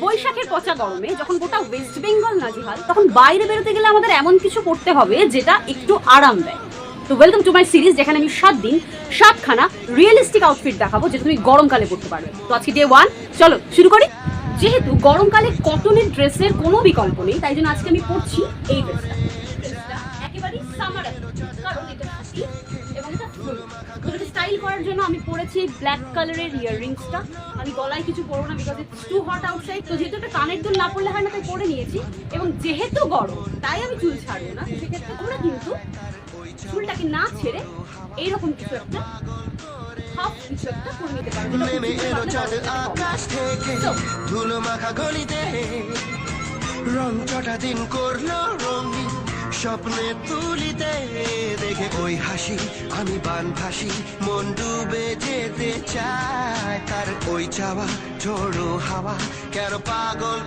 বৈশাখের পচা গরমে যখন গোটা ওয়েস্ট বেঙ্গল নাজেহাল, তখন বাইরে বেরোতে গেলে আমাদের এমন কিছু করতে হবে যেটা একটু আরাম দেয়। তো ওয়েলকাম টু মাই সিরিজ, যেখানে আমি 7 দিন 7খানা রিয়েলিস্টিক আউটফিট দেখাবো যেটা তুমি গরমকালে পরতে পারবে। তো আজকে ডে 1, চলো শুরু করি। যেহেতু গরমকালে কটনের ড্রেসের কোনো বিকল্প নেই, তাই জন্য আজকে আমি পরছি এই ড্রেসটা। একেবারেই সামার, কারণ এটা হাসি এবং এটা ফুল। এটাকে স্টাইল করার জন্য আমি পরেছি ব্ল্যাক কালারের ইয়াররিংসটা। আমি গলায় কিছু পরবো না, because it's too hot outside. তো যেহেতু একটা কানের দুল না পরলে হয় না, তাই পরে নিয়েছি। এবং যেহেতু গরম, তাই আমি চুল ছাড়বো না। তো সেক্ষেত্রে তোমরা কিন্তু চুলটাকে না ছেড়ে এইরকম কিছু একটা হাফ কিছু একটা করে নিতে পারবে। ধুলো মাখা গলিতে রং চটা দিন করলো রঙিন স্বপ্নে তুলিতে দেখে ওই হাসি আমি বান ভাসি মন ডুবে যেতে চায় তার ওই চাওয়া ঝোড়ো হাওয়া কেন পাগল